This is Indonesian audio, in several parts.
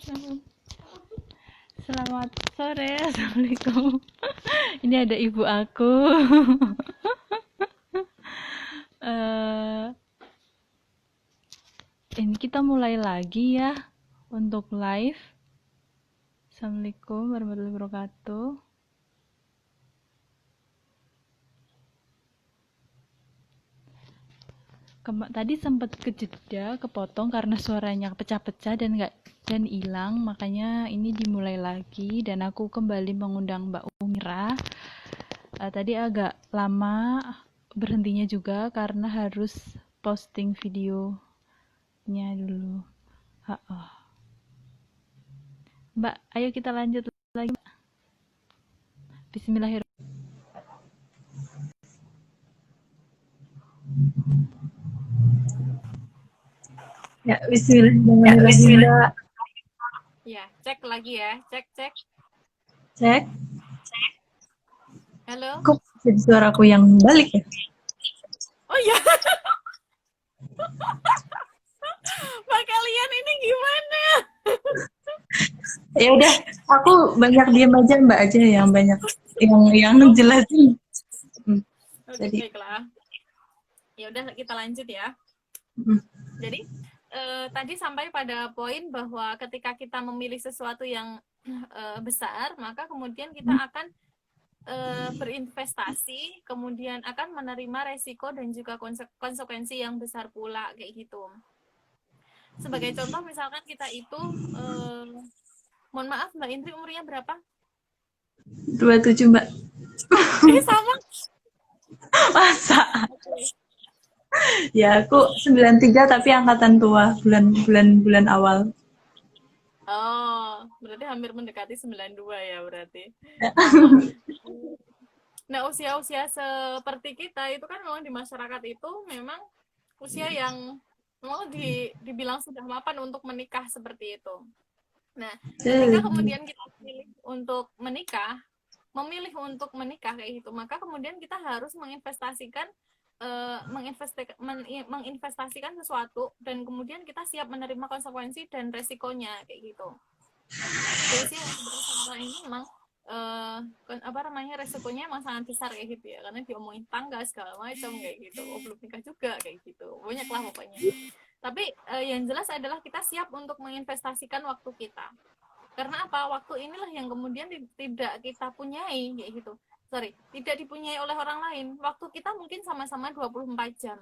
Selamat sore, assalamualaikum. Ini ada ibu aku. Eh, ini kita mulai lagi ya untuk live. Assalamualaikum warahmatullahi wabarakatuh. Tadi sempat kejeda, kepotong karena suaranya pecah-pecah dan hilang, makanya ini dimulai lagi dan aku kembali mengundang Mbak Umira. Tadi agak lama berhentinya juga karena harus posting videonya dulu. Mbak, ayo kita lanjut lagi. Bismillahirrahmanirrahim. Ya, bismillahirrahmanirrahim, Mbak. Ya, cek lagi ya. Cek. Cek. Halo. Kok jadi suaraku yang balik ya? Oh iya. Mbak, kalian ini gimana? Ya udah, aku banyak diam aja, Mbak aja yang banyak yang jelasin. Oke, baiklah. Ya udah kita lanjut ya. Jadi tadi sampai pada poin bahwa ketika kita memilih sesuatu yang besar, maka kemudian kita akan berinvestasi, kemudian akan menerima resiko dan juga konsekuensi yang besar pula kayak gitu. Sebagai contoh misalkan kita itu mohon maaf Mbak Indri umurnya berapa? 27, Mbak. Sama. Masa? Ya, aku 93 tapi angkatan tua, bulan awal. Oh, berarti hampir mendekati 92 ya berarti. Sama. Nah, usia-usia seperti kita itu kan memang di masyarakat itu memang usia yang memang dibilang sudah mapan untuk menikah seperti itu. Nah, ketika kemudian kita memilih untuk menikah kayak gitu, maka kemudian kita harus menginvestasikan sesuatu dan kemudian kita siap menerima konsekuensi dan resikonya kayak gitu. Di usia yang sebenarnya ini memang resikonya emang sangat besar kayak gitu ya, karena diomongin tangga segala macam kayak gitu, belum nikah juga kayak gitu, banyak lah pokoknya. Tapi yang jelas adalah kita siap untuk menginvestasikan waktu kita. Karena apa? Waktu inilah yang kemudian tidak kita punyai kayak gitu. Tidak dipunyai oleh orang lain. Waktu kita mungkin sama-sama 24 jam.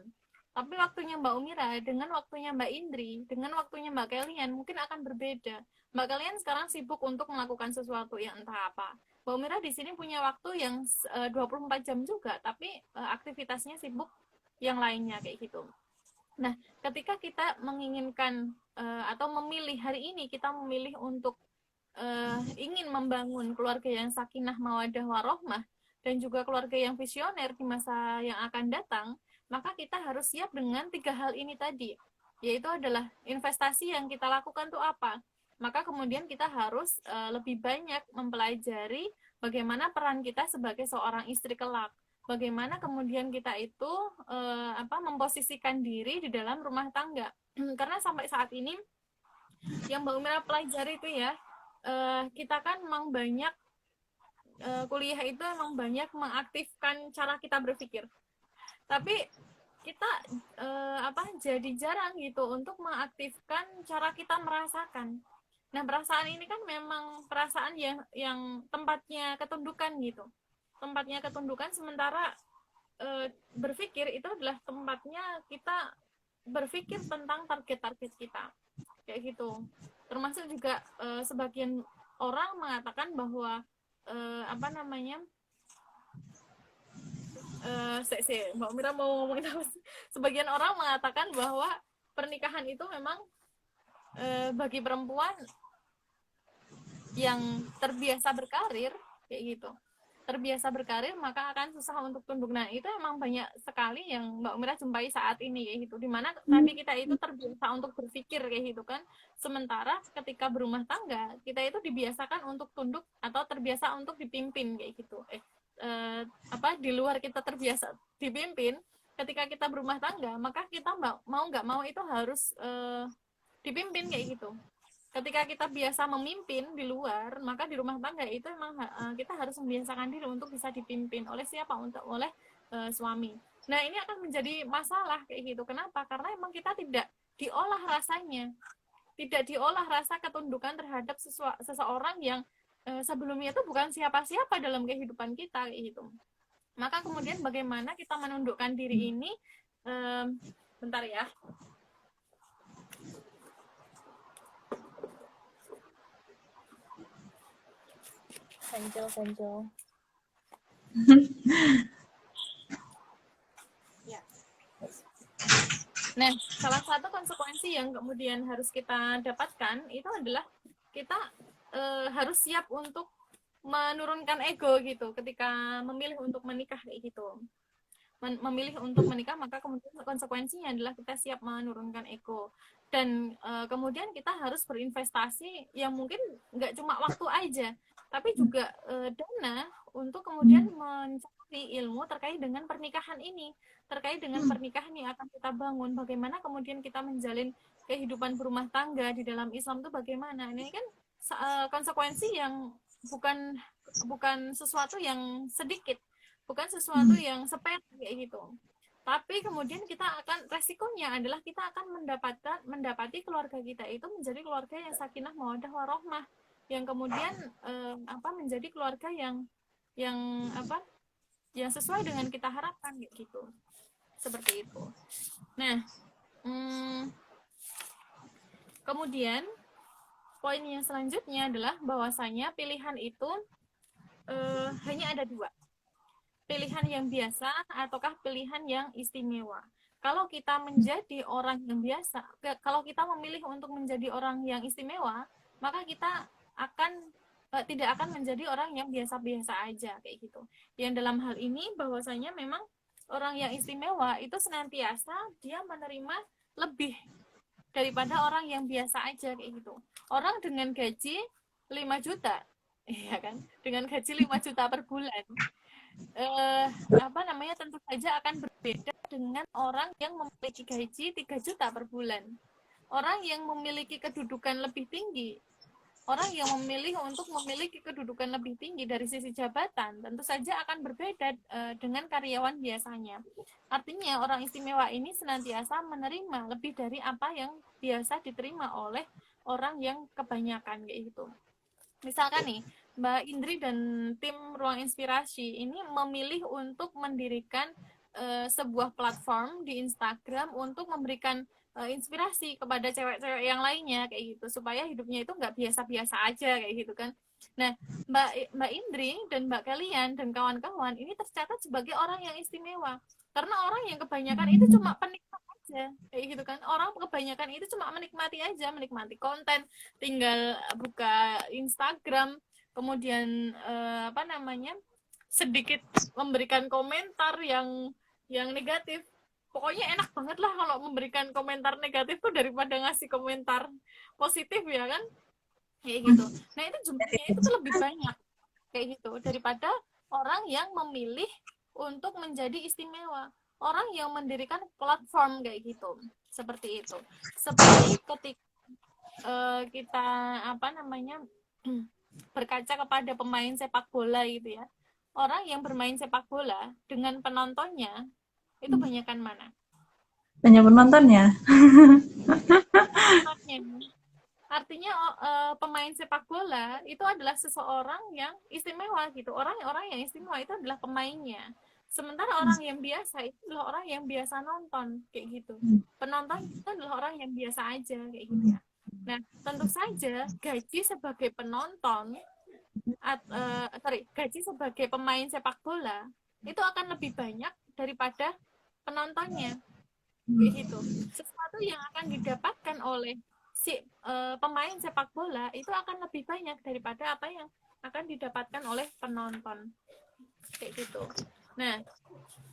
Tapi waktunya Mbak Umira dengan waktunya Mbak Indri, dengan waktunya Mbak Kalian mungkin akan berbeda. Mbak Kalian sekarang sibuk untuk melakukan sesuatu yang entah apa. Mbak Umira di sini punya waktu yang 24 jam juga, tapi aktivitasnya sibuk yang lainnya kayak gitu. Nah, ketika kita menginginkan atau memilih hari ini, kita memilih untuk ingin membangun keluarga yang sakinah mawaddah warohmah dan juga keluarga yang visioner di masa yang akan datang, maka kita harus siap dengan 3 hal ini tadi, yaitu adalah investasi yang kita lakukan itu apa. Maka kemudian kita harus lebih banyak mempelajari bagaimana peran kita sebagai seorang istri kelak, bagaimana kemudian kita itu memposisikan diri di dalam rumah tangga. Karena sampai saat ini yang Mbak Umira pelajari itu ya, kita kan memang banyak kuliah itu emang banyak mengaktifkan cara kita berpikir, tapi kita jadi jarang gitu untuk mengaktifkan cara kita merasakan. Nah, perasaan ini kan memang perasaan yang tempatnya ketundukan gitu, tempatnya ketundukan, sementara berpikir itu adalah tempatnya kita berpikir tentang target-target kita kayak gitu. Termasuk juga sebagian orang mengatakan bahwa Mbak Mira mau ngomongin apa sih? Sebagian orang mengatakan bahwa pernikahan itu memang bagi perempuan yang terbiasa berkarir kayak gitu, terbiasa berkarir maka akan susah untuk tunduk. Nah, itu emang banyak sekali yang Mbak Mira jumpai saat ini kayak gitu, dimana tadi kita itu terbiasa untuk berpikir kayak gitu kan, sementara ketika berumah tangga kita itu dibiasakan untuk tunduk atau terbiasa untuk dipimpin kayak gitu. Di luar kita terbiasa dipimpin, ketika kita berumah tangga maka kita mau nggak mau itu harus dipimpin kayak gitu. Ketika kita biasa memimpin di luar, maka di rumah tangga itu memang kita harus membiasakan diri untuk bisa dipimpin oleh siapa? Oleh suami. Nah, ini akan menjadi masalah kayak gitu. Kenapa? Karena emang kita tidak diolah rasanya. Tidak diolah rasa ketundukan terhadap seseorang yang sebelumnya itu bukan siapa-siapa dalam kehidupan kita kayak gitu. Maka kemudian bagaimana kita menundukkan diri ini? Bentar ya. Kancil. Ya. Nah, salah satu konsekuensi yang kemudian harus kita dapatkan itu adalah kita harus siap untuk menurunkan ego gitu ketika memilih untuk menikah kayak gitu. Memilih untuk menikah, maka kemudian konsekuensinya adalah kita siap menurunkan ego. Dan kemudian kita harus berinvestasi yang mungkin nggak cuma waktu aja, tapi juga dana untuk kemudian mencari ilmu terkait dengan pernikahan ini, terkait dengan pernikahan yang akan kita bangun, bagaimana kemudian kita menjalin kehidupan berumah tangga di dalam Islam itu bagaimana. Ini kan konsekuensi yang bukan sesuatu yang sedikit, bukan sesuatu yang sepele kayak gitu. Tapi kemudian kita akan, resikonya adalah kita akan mendapati keluarga kita itu menjadi keluarga yang sakinah mawaddah warahmah, yang kemudian menjadi keluarga yang sesuai dengan kita harapkan gitu. Seperti itu. Nah, kemudian poin yang selanjutnya adalah bahwasanya pilihan itu hanya ada dua. Pilihan yang biasa ataukah pilihan yang istimewa. Kalau kita menjadi orang yang biasa, kalau kita memilih untuk menjadi orang yang istimewa, maka kita tidak akan menjadi orang yang biasa-biasa aja kayak gitu. Yang dalam hal ini bahwasanya memang orang yang istimewa itu senantiasa dia menerima lebih daripada orang yang biasa aja kayak gitu. Orang dengan gaji 5 juta, ya kan? Dengan gaji 5 juta per bulan. Tentu saja akan berbeda dengan orang yang memiliki gaji 3 juta per bulan. Orang yang memiliki kedudukan lebih tinggi, orang yang memilih untuk memiliki kedudukan lebih tinggi dari sisi jabatan, tentu saja akan berbeda dengan karyawan biasanya. Artinya orang istimewa ini senantiasa menerima lebih dari apa yang biasa diterima oleh orang yang kebanyakan kayak gitu. Misalkan nih, Mbak Indri dan tim Ruang Inspirasi ini memilih untuk mendirikan sebuah platform di Instagram untuk memberikan inspirasi kepada cewek-cewek yang lainnya kayak gitu, supaya hidupnya itu nggak biasa-biasa aja kayak gitu kan. Nah, Mbak Indri dan Mbak kalian dan kawan-kawan ini tercatat sebagai orang yang istimewa, karena orang yang kebanyakan itu cuma penikmat aja kayak gitu kan. Orang kebanyakan itu cuma menikmati aja, menikmati konten, tinggal buka Instagram, kemudian sedikit memberikan komentar yang negatif. Pokoknya enak banget lah kalau memberikan komentar negatif tuh daripada ngasih komentar positif, ya kan, kayak gitu. Nah, itu jumlahnya itu tuh lebih banyak kayak gitu daripada orang yang memilih untuk menjadi istimewa, orang yang mendirikan platform kayak gitu. Seperti itu. Seperti ketika kita berkaca kepada pemain sepak bola gitu ya. Orang yang bermain sepak bola dengan penontonnya itu banyakkan mana? Banyak penontonnya. Artinya pemain sepak bola itu adalah seseorang yang istimewa gitu. Orang yang istimewa itu adalah pemainnya. Sementara orang yang biasa itu adalah orang yang biasa nonton kayak gitu. Penonton itu adalah orang yang biasa aja kayak gitu ya. Nah, tentu saja gaji sebagai penonton gaji sebagai pemain sepak bola itu akan lebih banyak daripada penontonnya kayak gitu. Sesuatu yang akan didapatkan oleh si pemain sepak bola itu akan lebih banyak daripada apa yang akan didapatkan oleh penonton kayak gitu. Nah,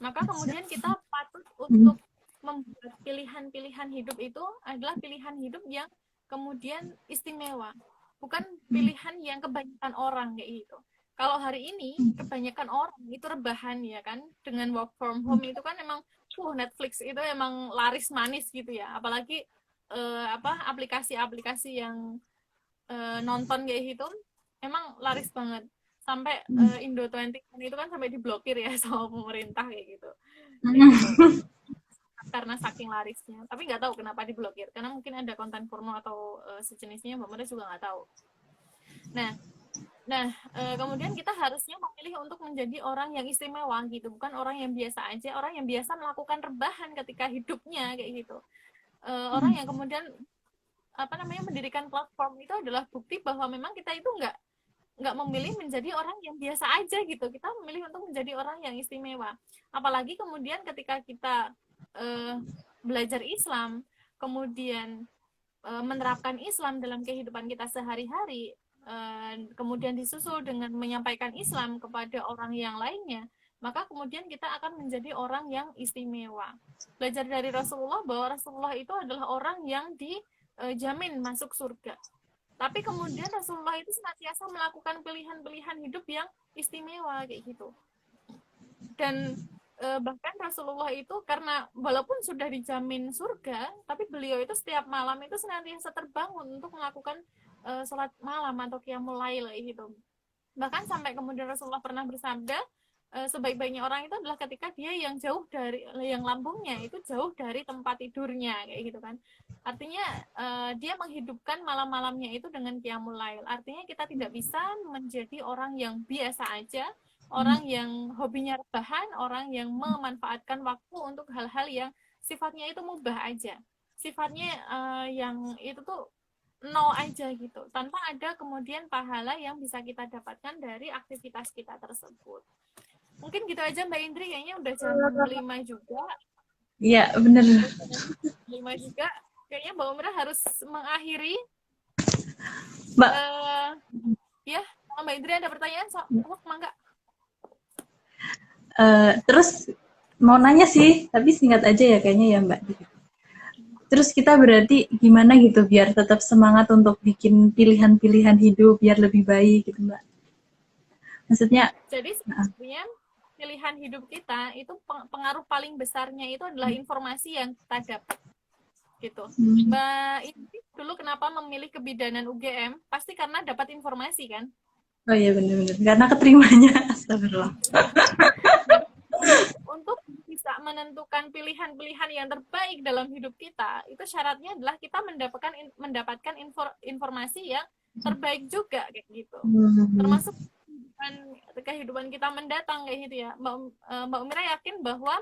maka kemudian kita patut untuk membuat pilihan-pilihan hidup itu adalah pilihan hidup yang kemudian istimewa, bukan pilihan yang kebanyakan orang kayak gitu. Kalau hari ini kebanyakan orang itu rebahan ya kan, dengan work from home itu kan emang Netflix itu emang laris manis gitu ya, apalagi aplikasi-aplikasi yang nonton kayak gitu emang laris banget sampai Indo 21 itu kan sampai diblokir ya sama pemerintah kayak gitu karena saking larisnya. Tapi nggak tahu kenapa diblokir karena mungkin ada konten porno atau sejenisnya, Mbak Mira juga nggak tahu. Nah, kemudian kita harusnya memilih untuk menjadi orang yang istimewa gitu, bukan orang yang biasa aja, orang yang biasa melakukan rebahan ketika hidupnya kayak gitu. Orang yang kemudian mendirikan platform itu adalah bukti bahwa memang kita itu nggak memilih menjadi orang yang biasa aja gitu, kita memilih untuk menjadi orang yang istimewa. Apalagi kemudian ketika kita belajar Islam, kemudian menerapkan Islam dalam kehidupan kita sehari-hari, kemudian disusul dengan menyampaikan Islam kepada orang yang lainnya, maka kemudian kita akan menjadi orang yang istimewa. Belajar dari Rasulullah bahwa Rasulullah itu adalah orang yang dijamin masuk surga. Tapi kemudian Rasulullah itu senantiasa melakukan pilihan-pilihan hidup yang istimewa kayak gitu. Dan bahkan Rasulullah itu karena walaupun sudah dijamin surga, tapi beliau itu setiap malam itu senantiasa terbangun untuk melakukan sholat malam atau qiyamul lail gitu. Bahkan sampai kemudian Rasulullah pernah bersabda, sebaik-baiknya orang itu adalah ketika dia yang lambungnya itu jauh dari tempat tidurnya kayak gitu kan. Artinya dia menghidupkan malam-malamnya itu dengan qiyamul lail. Artinya kita tidak bisa menjadi orang yang biasa aja, orang yang hobinya rebahan, orang yang memanfaatkan waktu untuk hal-hal yang sifatnya itu mubah aja, sifatnya yang itu tuh no aja gitu, tanpa ada kemudian pahala yang bisa kita dapatkan dari aktivitas kita tersebut. Mungkin gitu aja Mbak Indri, kayaknya udah jam 5 juga. Iya, bener. 5 juga, kayaknya Mbak Umrah harus mengakhiri. Mbak, ya, Mbak Indri ada pertanyaan? Mangga. Terus mau nanya sih, tapi singkat aja ya kayaknya ya Mbak. Terus kita berarti gimana gitu biar tetap semangat untuk bikin pilihan-pilihan hidup biar lebih baik gitu Mbak? Maksudnya? Jadi sebenarnya pilihan hidup kita itu pengaruh paling besarnya itu adalah informasi yang kita dapat gitu. Mbak ini dulu kenapa memilih kebidanan UGM? Pasti karena dapat informasi kan? Oh iya benar-benar, karena keterimanya. Astagfirullah. Untuk bisa menentukan pilihan-pilihan yang terbaik dalam hidup kita, itu syaratnya adalah kita mendapatkan informasi yang terbaik juga kayak gitu. Termasuk kehidupan kita mendatang kayak gitu ya. Mbak Umira yakin bahwa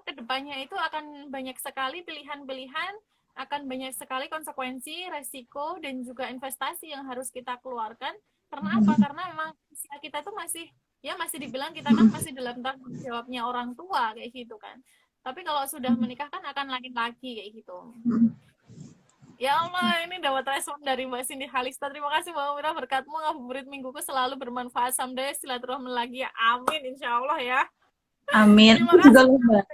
kedepannya itu akan banyak sekali pilihan-pilihan, akan banyak sekali konsekuensi, resiko, dan juga investasi yang harus kita keluarkan. Karena apa? Karena memang usia kita tuh masih dibilang kita kan masih dalam tanggung jawabnya orang tua kayak gitu kan. Tapi kalau sudah menikah kan akan lain lagi kayak gitu. Ya Allah, ini dapat respon dari Mbak Cindy Halista. Terima kasih Mbak Umira, berkatmu ngabuburit mingguku selalu bermanfaat. Sampai silaturahmi lagi ya. Amin, insya Allah ya. Amin. Terima kasih Mbak.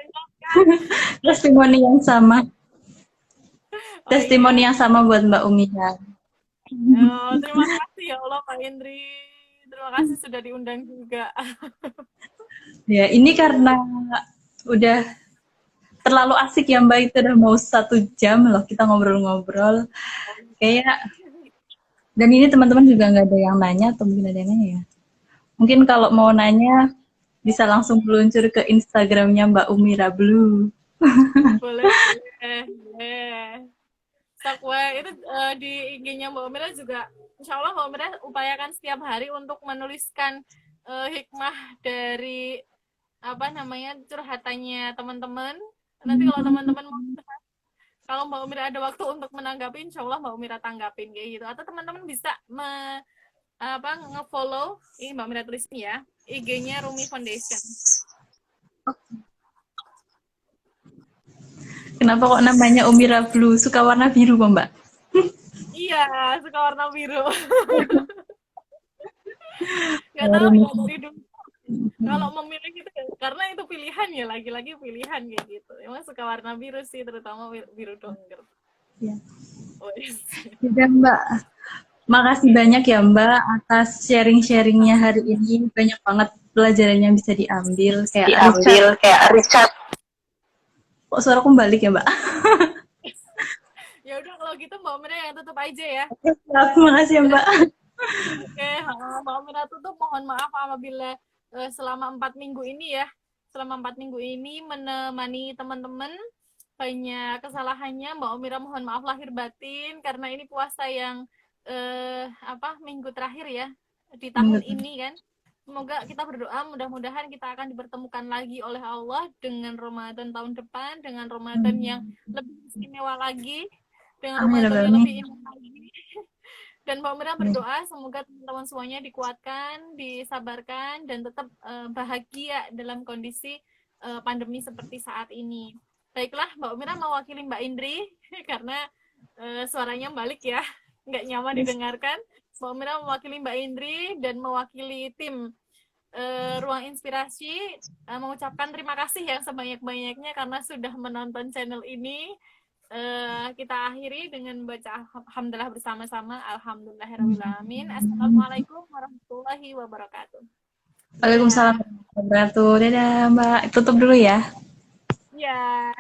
Testimoni yang sama. Testimoni yang sama buat Mbak Umira. Terima kasih ya Allah Pak Indri. Terima kasih sudah diundang juga. Ya, ini karena udah terlalu asik ya Mbak, itu udah mau 1 jam loh kita ngobrol-ngobrol. Kayak, dan ini teman-teman juga nggak ada yang nanya atau mungkin ada yang nanya ya. Mungkin kalau mau nanya bisa langsung meluncur ke Instagramnya Mbak Umira Blue. Boleh. Sakwa itu di IG-nya Mbak Umira juga, insya Allah Mbak Umira upayakan setiap hari untuk menuliskan hikmah dari curhatannya teman-teman. Nanti kalau teman-teman mau, kalau Mbak Umira ada waktu untuk menanggapi, insya Allah Mbak Umira tanggapin kayak gitu. Atau teman-teman bisa nge-follow, ini Mbak Umira tulis ya, IG-nya Rumi Foundation. Kenapa kok namanya Umira Blue? Suka warna biru kok Mbak? Iya, suka warna biru. Gak tahu ya dari dulu. Kalau memilih itu karena itu pilihan ya, lagi-lagi pilihan kayak gitu. Emang suka warna biru sih, terutama biru dongker. Ya. Ya Mbak, makasih banyak ya Mbak atas sharing-sharingnya hari ini. Banyak banget pelajaran yang bisa diambil. Kayak Richard. Kok suara aku balik ya Mbak? Ya udah kalau gitu Mbak Mbak Mira yang tutup aja ya. Terima kasih ya Mbak. Oke, Mbak Mira tutup. Mohon maaf apabila selama 4 minggu ini ya, menemani teman-teman banyak kesalahannya. Mbak Mira mohon maaf lahir batin karena ini puasa yang minggu terakhir ya di tahun ini kan. Semoga kita berdoa mudah-mudahan kita akan dipertemukan lagi oleh Allah dengan Ramadan tahun depan, dengan Ramadan yang lebih istimewa lagi, dengan Ramadan yang lebih indah lagi. Dan Mbak Mira berdoa semoga teman-teman semuanya dikuatkan, disabarkan, dan tetap bahagia dalam kondisi pandemi seperti saat ini. Baiklah, Mbak Mira mewakili Mbak Indri karena suaranya balik ya, nggak nyaman didengarkan. Mbak Mira mewakili Mbak Indri dan mewakili tim Ruang Inspirasi mengucapkan terima kasih yang sebanyak-banyaknya karena sudah menonton channel ini. Kita akhiri dengan baca alhamdulillah bersama-sama. Alhamdulillahirrahmanirrahim. Assalamualaikum warahmatullahi wabarakatuh. Waalaikumsalam warahmatullahi wabarakatuh. Dadah Mbak, tutup dulu ya. Ya.